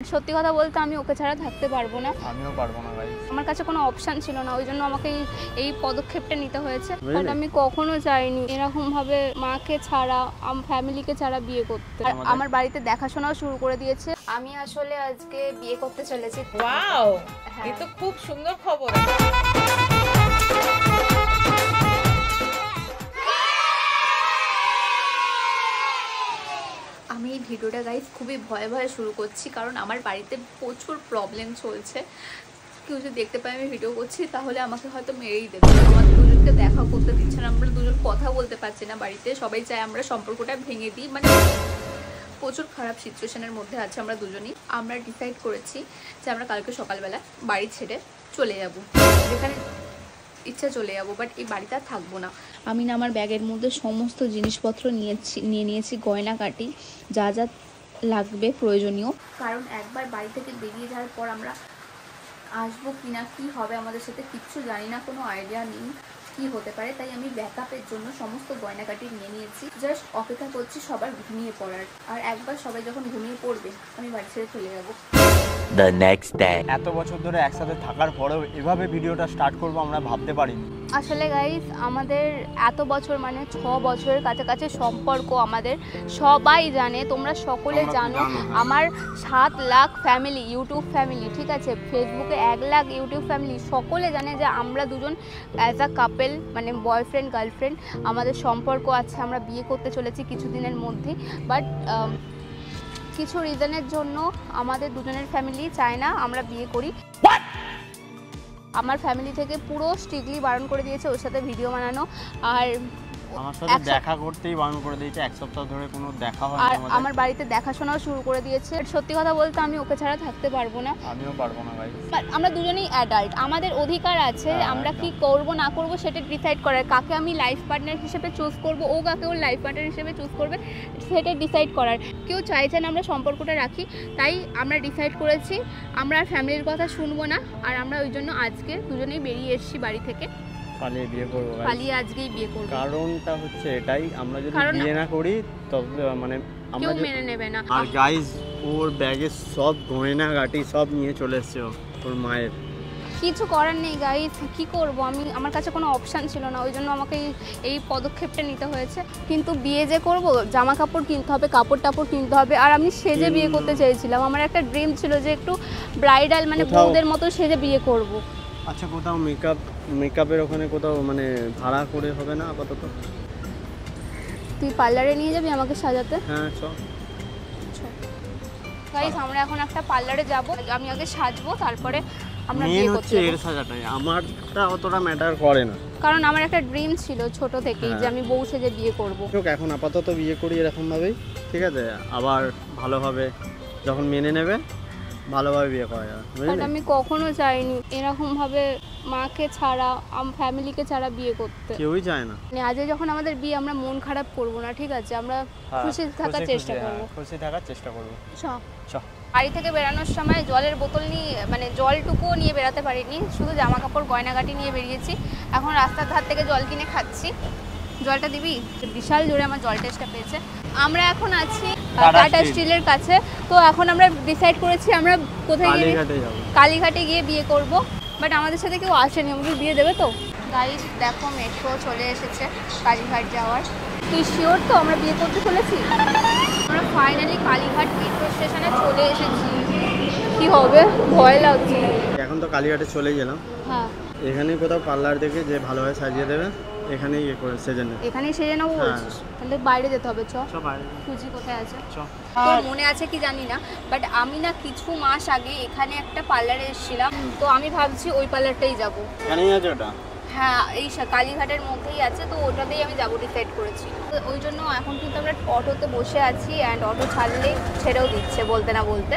সত্যি কথা বলতে আমি ওকে ছাড়া থাকতে পারবো না। আমিও পারবো না ভাই। আমার কাছে কোনো অপশন ছিল না, ওই জন্য আমাকে এই পদক্ষেপটা নিতে হয়েছে। বাট আমি কখনো চাইনি এরকম ভাবে মাকে ছাড়া ফ্যামিলিকে ছাড়া বিয়ে করতে। আমার বাড়িতে দেখাশোনাও শুরু করে দিয়েছে। আমি আসলে আজকে বিয়ে করতে চলেছি। ওয়াও, এই তো খুব সুন্দর খবর। আমি এই ভিডিওটা গাইজ খুবই ভয়ে ভয়ে শুরু করছি, কারণ আমার বাড়িতে প্রচুর প্রবলেম চলছে। কেউ যদি দেখতে পায় আমি ভিডিও করছি তাহলে আমাকে হয়তো মেরেই দেবে। আমাদের দুজনকে দেখা করতে দিচ্ছে না, আমরা দুজন কথা বলতে পারছি না বাড়িতে। সবাই চায় আমরা সম্পর্কটা ভেঙে দিই, মানে প্রচুর খারাপ সিচুয়েশনের মধ্যে আছে আমরা দুজনই। আমরা ডিসাইড করেছি যে আমরা কালকে সকালবেলা বাড়ি ছেড়ে চলে যাব, যেখানে ইচ্ছা চলে যাবো, বাট এই বাড়িতে আর থাকবো না। আমি না আমার ব্যাগের মধ্যে সমস্ত জিনিসপত্র নিয়ে নিয়েছি, গয়নাকাটি যা যা লাগবে প্রয়োজনীয়। কারণ একবার বাড়ি থেকে বেরিয়ে যাওয়ার পর আমরা আসবো কিনা, কি হবে আমাদের সাথে কিচ্ছু জানি না, কোনো আইডিয়া নেই কি হতে পারে। তাই আমি ব্যাকআপের জন্য সমস্ত গয়নাকাটি নিয়ে নিয়েছি। জাস্ট অপেক্ষা করছি সবার ঘুমিয়ে পড়ার। আর একবার সবাই যখন ঘুমিয়ে পড়বে আমি বাড়ি ছেড়ে চলে যাবো। The next day. এত বছর ধরে একসাথে থাকার পরেও এভাবে ভিডিওটা স্টার্ট করব আমরা ভাবতে পারিনি। আসলে গাইস আমাদের এত বছর মানে 6 বছরের কাছাকাছি সম্পর্ক, আমাদের সবাই জানে, তোমরা সকলে জানো। আমার 7 লাখ ফ্যামিলি, ইউটিউব ফ্যামিলি, ঠিক আছে, ফেসবুকে 1 লাখ ইউটিউব ফ্যামিলি, সকলে জানে যে আমরা দুজন অ্যাজ আ কাপেল, মানে বয়ফ্রেন্ড গার্লফ্রেন্ড আমাদের সম্পর্ক আছে। আমরা বিয়ে করতে চলেছি কিছুদিনের মধ্যেই, বাট কিছু রিজনের জন্য আমাদের দুজনের ফ্যামিলি চায় না আমরা বিয়ে করি। আমার ফ্যামিলি থেকে পুরো স্ট্রিক্টলি বারণ করে দিয়েছে ওর সাথে ভিডিও বানানো, আর আমার সাথে দেখা করতেই বারণ করে দিয়েছে। 1 সপ্তাহ ধরে কোনো দেখা হয়নি আমাদের। আমার বাড়িতে দেখাশোনাও শুরু করে দিয়েছে। সত্যি কথা বলতে আমি ওকে ছাড়া থাকতে পারবো না। আমিও পারবো না ভাই। আমরা দুজনেই অ্যাডাল্ট, আমাদের অধিকার আছে আমরা কি করব না করব সেটা ডিসাইড করার। কাকে আমি লাইফ পার্টনার হিসেবে চুজ করব, ও কাকে ওর লাইফ পার্টনার হিসেবে চুজ করবে সেটা ডিসাইড করার। কেউ চাইছে না আমরা সম্পর্কটা রাখি, তাই আমরা ডিসাইড করেছি আমরা আর ফ্যামিলির কথা শুনবো না। আর আমরা ওই জন্য আজকে দুজনেই বেরিয়ে এসেছি বাড়ি থেকে, পালিয়ে বিয়ে করবো ভাই। পালিয়ে আজকেই বিয়ে করব। কারণটা হচ্ছে এটাই, আমরা যদি বিয়ে না করি তবে মানে আমরা কেউ মেনে নেবে না। আর গাইস ওর ব্যাগে সব গয়নাগাটি সব নিয়ে চলে এসেছে ওর মায়ের। কিছু করার নেই গাইস, কি করব আমি, আমার কাছে কোনো অপশান ছিল না, ওই জন্য আমাকে এই পদক্ষেপটা নিতে হয়েছে। কিন্তু বিয়ে যে করব, জামা কাপড় কিনতে হবে, কাপড় টাপড় কিনতে হবে। আর আমি সেজে বিয়ে করতে চেয়েছিলাম, আমার একটা ড্রিম ছিল যে একটু ব্রাইডাল মানে বউদের মতো সেজে বিয়ে করব। আচ্ছা, কোথাও মেকআপের ওখানে কোথাও মানে ভাড়া করে হবে না আপাতত? তুই পার্লারে নিয়ে যাবি আমাকে সাজাতে? হ্যাঁ চল। গাইস আমরা এখন একটা পার্লারে যাব, আমি আগে সাজবো তারপরে আমরা বিয়ে করতে যাব। এর সাজাটাই আমারটা অতটা ম্যাটার করে না, কারণ আমার একটা ড্রিম ছিল ছোট থেকেই যে আমি বউ সেজে বিয়ে করব। এখন আপাতত বিয়ে করি এরকম ভাবেই, ঠিক আছে? আবার ভালোভাবে যখন মেনে নেবে ভালোভাবে বিয়ে করা যাবে। বাট আমি কখনো চাইনি এরকম ভাবে মাকে ছাড়া ফ্যামিলিকে ছাড়া বিয়ে করতে। কেউই চায় না। মানে আজকে যখন আমাদের বিয়ে আমরা মন খারাপ করব না, ঠিক আছে, আমরা খুশি থাকার চেষ্টা করব। খুশি থাকার চেষ্টা করব। বাড়ি থেকে বেরানোর সময় জলের বোতল নিয়ে, মানে জলটুকুও নিয়ে বেরাতে পারিনি, শুধু জামা কাপড় গয়নাগাটি নিয়ে বেরিয়েছি। এখন রাস্তার ধার থেকে জল কিনে খাচ্ছি। জলটা দিবি? বিশাল জোরে আমার জল টেস্টটা পেয়েছে। আমরা এখন আছি টাটা স্টিলের কাছে। তো এখন আমরা ডিসাইড করেছি আমরা কোথায় গিয়ে কালীঘাটে গিয়ে বিয়ে করব। বাট আমাদের সাথে কেউ আসেনি, আমাদের বিয়ে দেবে তো। গাইস দেখো মেট্রো চলে এসেছে কালীঘাট যাওয়ার। তুই শিওর তো আমরা বিয়ে করতে চলেছি? আমরা ফাইনালি কালীঘাট মেট্রো স্টেশনে চলে এসেছি। কি হবে, ভয় লাগছে। এখন তো কালীঘাটে চলে গেলাম। হ্যাঁ, এখানে কোথাও পার্লার দেখে যে ভালোভাবে সাজিয়ে দেবে এখানেই ইয়ে করে সেজে নেব। এখানেই সেজে নেবো বলছিস? তাহলে বাইরে যেতে হবে। চ বাইরে খুঁজি কোথায় আছে। তোর মনে আছে কি জানি না, বাট আমি না কিছু মাস আগে এখানে একটা পার্লারে এসেছিলাম, তো আমি ভাবছি ওই পার্লারটাই যাবো। এখানেই আছে ওটা? হ্যাঁ, এই কালীঘাটের মধ্যেই আছে, তো ওটাতেই আমি যাবো ডিসাইড করেছি। তো ওই জন্য এখন কিন্তু আমরা অটোতে বসে আছি, অ্যান্ড অটো ছাড়লেই ছেড়েও দিচ্ছে বলতে না বলতে।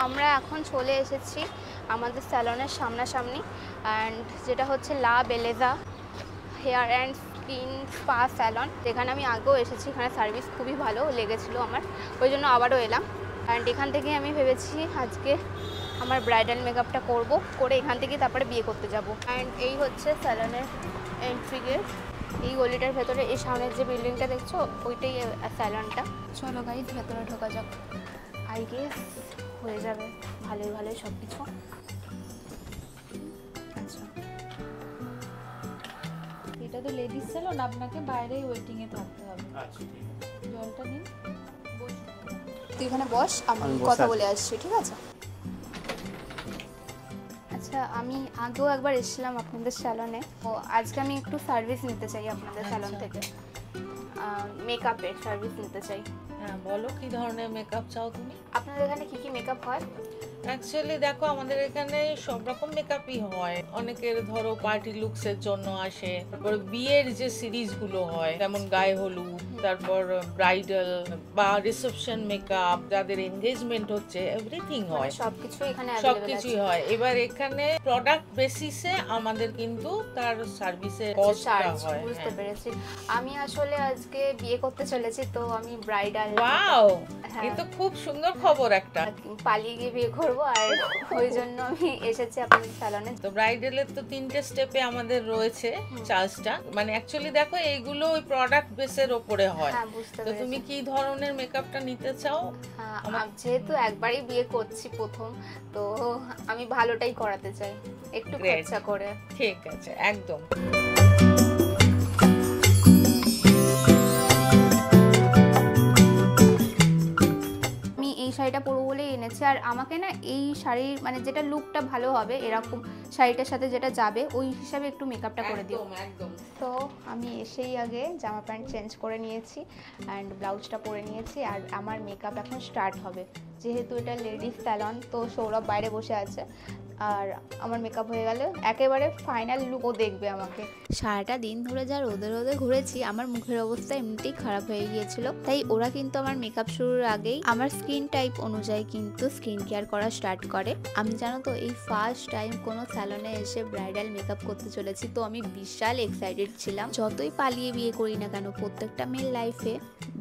আমরা এখন চলে এসেছি আমাদের স্যালনের সামনাসামনি, অ্যান্ড যেটা হচ্ছে La Belleza hair and skin spa salon, যেখানে আমি আগেও এসেছি। এখানে সার্ভিস খুবই ভালো লেগেছিলো আমার, ওই জন্য আবারও এলাম। অ্যান্ড এখান থেকে আমি ভেবেছি আজকে আমার ব্রাইডাল মেকআপটা করব, করে এখান থেকে তারপরে বিয়ে করতে যাব। অ্যান্ড এই হচ্ছে স্যালনের এন্ট্রি গেট। এই গলিটার ভেতরে এই সামনের যে বিল্ডিংটা দেখছো ওইটাই স্যালনটা। চলো গাইস ভেতরে ঢোকা যাক। আই গেস হয়ে যাবে ভালোই ভালোই সব কিছু। আচ্ছা এটা তো লেডিস স্যালন, আপনাকে বাইরেই ওয়েটিং এ থাকতে হবে। আচ্ছা ঠিক আছে, জলটা নিন। তুই এখানে বস, আমি কথা বলে আসছি, ঠিক আছে? আচ্ছা আমি আগেও একবার এসেছিলাম আপনাদের স্যালনে, তো আজকে আমি একটু সার্ভিস নিতে চাই আপনাদের স্যালন থেকে, মেকআপের সার্ভিস নিতে চাই। হ্যাঁ বলো, কি ধরনের মেকআপ চাও তুমি? আপনাদের এখানে কি কি মেকআপ হয়? অ্যাকচুয়ালি দেখো, আমাদের এখানে সব রকম মেকআপই হয়। অনেকের ধরো পার্টি লুকস এর জন্য আসে, তারপর বিয়ের যে সিরিজ গুলো হয় যেমন গায়ে হলুদ, তারপর ব্রাইডাল বা রিসেপশন মেকআপ, যাদের এনগেজমেন্ট হচ্ছে, এভরিথিং হয়, সবকিছু এখানে সবকিছুই হয়। এবার এখানে প্রোডাক্ট বেসিসে আমাদের কিন্তু তার সার্ভিসের কস্টটা হয়। বুঝতে পেরেছি। আমি আসলে আজকে বিয়ে করতে চলেছি, তো আমি ব্রাইডাল। ওয়াও, এই তো খুব সুন্দর খবর একটা। পালিয়ে গিয়ে বিয়ে করবো, আর ওই জন্য আমি এসেছি আপনাদের স্যালনে। তো ব্রাইডালের তো 3টে স্টেপে আমাদের রয়েছে চার্জটা, মানে অ্যাকচুয়ালি দেখো এইগুলো ওই প্রোডাক্ট বেসের উপরে হয়। হ্যাঁ বুঝতে তো পেরেছি। তুমি কি ধরনের মেকআপটা নিতে চাও? যেহেতু একবারই বিয়ে করছি প্রথম, তো আমি ভালোটাই করাতে চাই, একটু খরচা করে। ঠিক আছে, একদম। শাড়িটা পরবো বলেই এনেছি, আর আমাকে না এই শাড়ির মানে যেটা লুকটা ভালো হবে এরকম শাড়িটার সাথে যেটা যাবে ওই হিসাবে একটু মেকআপটা করে দিও। একদম। তো আমি এসেই আগে জামা প্যান্ট চেঞ্জ করে নিয়েছি অ্যান্ড ব্লাউজটা পরে নিয়েছি, আর আমার মেকআপ এখন স্টার্ট হবে। যেহেতু এটা লেডিস স্যালন, তো সৌরভ বাইরে বসে আছে, আর আমার মেকআপ হয়ে গেলে একেবারে ফাইনাল লুকও দেখবে আমাকে। সারাটা দিন ধরে যা রোদে রোদে ঘুরেছি, আমার মুখের অবস্থা এমনিতেই খারাপ হয়ে গিয়েছিল, তাই ওরা কিন্তু আমার মেকআপ শুরুর আগেই আমার স্কিন টাইপ অনুযায়ী কিন্তু স্কিন কেয়ার করা স্টার্ট করে। আমি জানো তো এই ফার্স্ট টাইম কোনো স্যালনে এসে ব্রাইডাল মেকআপ করতে চলেছি, তো আমি বিশাল এক্সাইটেড ছিলাম। যতই পালিয়ে বিয়ে করি না কেন, প্রত্যেকটা মেয়ের লাইফে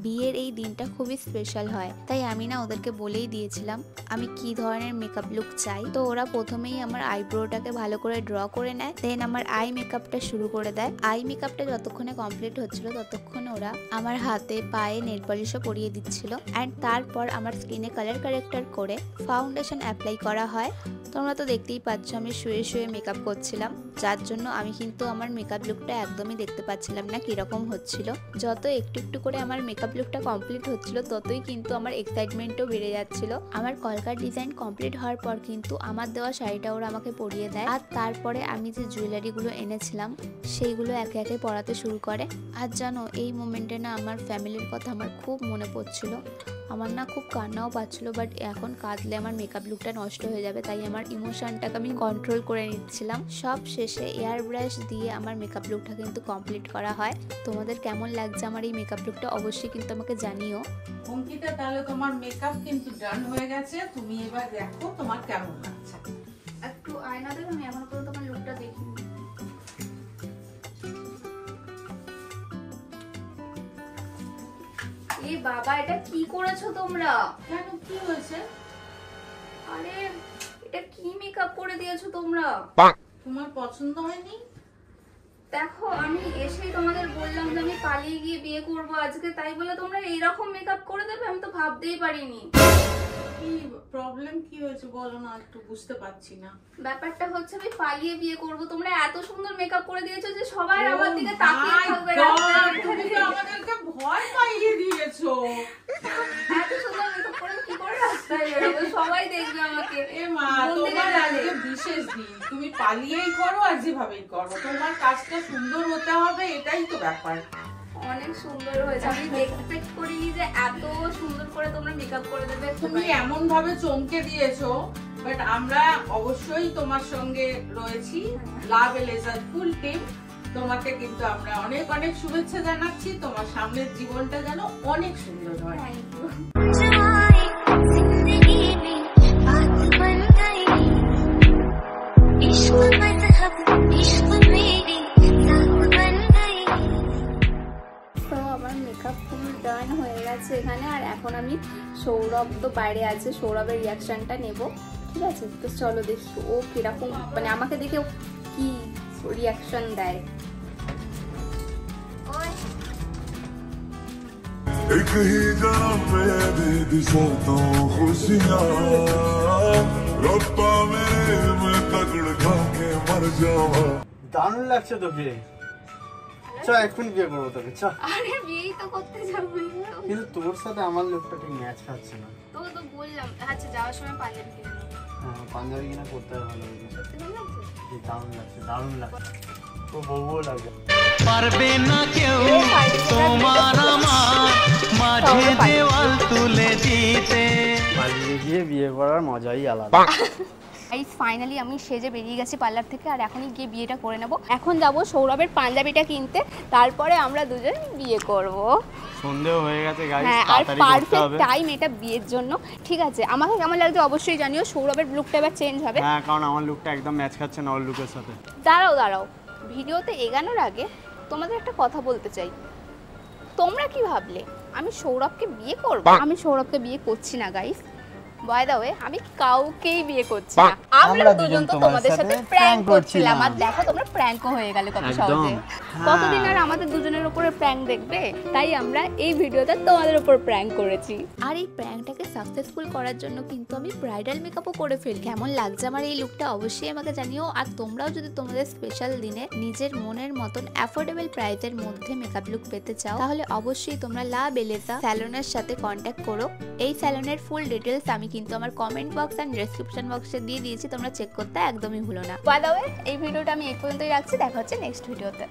বিয়ের এই দিনটা খুবই স্পেশাল হয়, তাই আমি না ওদেরকে বলেই দিয়েছিলাম আমি কি ধরনের মেকআপ লুক চাই। তো ওরা প্রথমেই আমার আইব্রোটাকে ভালো করে ড্র করে নেয়, দেন আমার আই মেকআপটা শুরু করে দেয়। আই মেকআপটা যতক্ষণে কমপ্লিট হচ্ছিল ততক্ষণে ওরা আমার হাতে পায়ে নেল পলিশও পরিয়ে দিচ্ছিল, অ্যান্ড তারপর আমার স্কিনে কালার কারেক্টার করে ফাউন্ডেশন অ্যাপ্লাই করা হয়। তোমরা তো দেখতেই পাচ্ছ আমি শুয়ে শুয়ে মেকআপ করছিলাম, যার জন্য আমি কিন্তু আমার মেকআপ লুকটা একদমই দেখতে পাচ্ছিলাম না কিরকম হচ্ছিল। যত একটু একটু করে আমার মেকআপ লুকটা কমপ্লিট হচ্ছিল, ততই কিন্তু আমার এক্সাইটমেন্টও বেড়ে যাচ্ছিল। আমার কলকার ডিজাইন কমপ্লিট হওয়ার পর কিন্তু আমার দেওয়া শাড়িটা ওরা আমাকে পরিয়ে দেয়, আর তারপরে আমি যে জুয়েলারিগুলো এনেছিলাম সেইগুলো একে একে পরাতে শুরু করে। আর জানো এই মোমেন্টে না আমার ফ্যামিলির কথা আমার খুব মনে পড়ছিল, আমার না খুব কান্নাও পাচ্ছিল, বাট এখন কাঁদলে আমার মেকআপ লুকটা নষ্ট হয়ে যাবে, তাই আমার ইমোশনটাকে আমি কন্ট্রোল করে নিচ্ছিলাম। সব শেষে এয়ার ব্রাশ দিয়ে আমার মেকআপ লুকটা কিন্তু কমপ্লিট করা হয়। তোমাদের কেমন লাগছে আমার এই মেকআপ লুকটা অবশ্যই কিন্তু আমাকে জানিও। অঙ্কিতা, তাহলে তোমার মেকআপ কিন্তু ডান হয়ে গেছে, তুমি এবার দেখো তোমার কেমন লাগছে। একটু আয়না দেবে, আমি এখন পর্যন্ত আমার লুকটা দেখিনি। এই বাবা, এটা কি করেছো তোমরা? কেন, কি হয়েছে? আরে এটা কি মেকআপ করে দিয়েছো তোমরা? তোমার পছন্দ হয়নি? দেখো আমি এসেই তোমাদের বললাম যে আমি পালিয়ে গিয়ে বিয়ে করবো আজকে, তাই বলে তোমরা এইরকম মেকআপ করে দেবে? আমি তো ভাবতেই পারিনি। কি প্রবলেম, কি হয়েছে বলো না, একটু বুঝতে পারছি না। ব্যাপারটা হচ্ছে আমি পালিয়ে বিয়ে করব, তোমরা এত সুন্দর মেকআপ করে দিয়েছো যে সবাই আমার দিকে তাকিয়ে থাকবে। তুমি তো আমাদেরকে ভয় পাইয়ে দিয়েছো। এত সুন্দর মেকআপ করে কি করে রাস্তায় বেরোবো, সবাই দেখবে আমাকে। এ মা, তোমার আজকে বিশেষ দিন, তুমি পালিয়েই করো আর যেভাবেই করো, তোমার কাজটা সুন্দর হতে হবে, এটাই তো ব্যাপার। অনেক সুন্দর হয়েছে, আমি এক্সপেক্ট করিনি যে এত সুন্দর করে তোমরা মেকআপ করে দেবে। তুমি এমন ভাবে চমকে দিয়েছো, বাট আমরা অবশ্যই তোমার সঙ্গে রয়েছি, লাভ এলেজার ফুল টিম। তোমাকে কিন্তু আমরা অনেক অনেক শুভেচ্ছা জানাচ্ছি, তোমার সামনের জীবনটা যেন অনেক সুন্দর হয়। Thank you. ডান হয়ে গেছে এখানে, আর এখন আমি সৌরভ তো বাইরে আছে, সৌরভের রিয়াকশনটা নেব, ঠিক আছে? তো চলো দেখি ও কিরকম, মানে আমাকে দেখে কি রিয়াকশন দেয়। एक ही जन्म में दे दी सबों खुशियाँ रब्बा मेरे मैं तगड़ खा के मर जावा দারুণ লাগছে তোকে চ এখন বিয়ে করবো তোকে চ আরে বিয়েই তো করতে যাবো কিন্তু তোর সাথে আমার লোকটা ঠিক ম্যাচ খাচ্ছে না তোকে তো বললাম আচ্ছা যাওয়ার সময় পাঞ্জাবি কিনে নেবো হ্যাঁ পাঞ্জাবি কিনা করতে ভালো লাগে সত্যি ভালো লাগছে দারুণ লাগছে ও বউও লাগবে পারবে না কেউ তোমার আমার মাঝে দেওয়াল তুলে দিতে পালিয়ে গিয়ে বিয়ে করার মজাই আলাদা গাইস ফাইনালি আমি সেজে বেরিয়ে গেছি পার্লার থেকে আর এখনই গিয়ে বিয়েটা করে নেব এখন যাব সৌরভের পাঞ্জাবিটা কিনতে তারপরে আমরা দুজন বিয়ে করব সন্দেহ হয়ে গেছে গাইস হ্যাঁ আর তাড়াতাড়ি করতে পারফেক্ট হবে টাইম এটা বিয়ের জন্য ঠিক আছে আমাকে কেমন লাগছে অবশ্যই জানিও সৌরভের লুকটা এবার চেঞ্জ হবে হ্যাঁ কারণ আমার লুকটা একদম ম্যাচ খাচ্ছে না ওর লুকের সাথে দাঁড়াও ভিডিওতে এগানোর আগে তোমাদের একটা কথা বলতে চাই তোমরা কি ভাবলে আমি সৌরভকে বিয়ে করব আমি সৌরভকে বিয়ে করছি না গাইস বাই দ্য ওয়ে আমি কাউকেই বিয়ে করছি না আমরা দুজন তো তোমাদের সাথে প্র্যাঙ্ক করছিলাম আর দেখো তোমরা প্র্যাঙ্কও হয়ে গেলে কত সহজে কতদিন আর আমাদের দুজনের উপরে প্র্যাঙ্ক দেখবে তাই আমরা এই ভিডিওতে তোমাদের উপর প্র্যাঙ্ক করেছি আর এই প্র্যাঙ্কটাকে সাকসেসফুল করার জন্য কিন্তু আমি ব্রাইডাল মেকআপও করে ফেলি কেমন লাগছে আমার এই লুকটা অবশ্যই আমাকে জানিও আর তোমরাও যদি তোমাদের স্পেশাল দিনে নিজের মনের মতন অ্যাফোর্ডেবল প্রাইসের মধ্যে মেকআপ লুক পেতে চাও তাহলে অবশ্যই তোমরা লা বেলেজা স্যালনের সাথে কন্ট্যাক্ট করো এই স্যালনের ফুল ডিটেলস আমি কিন্তু আমার কমেন্ট বক্স এন্ড ডেসক্রিপশন বক্সে দিয়ে দিয়েছি তোমরা চেক করতে একদমই ভুলো না বাই দ্য ওয়ে এই ভিডিওটা আমি এই পর্যন্তই রাখছি দেখা হচ্ছে নেক্সট ভিডিওতে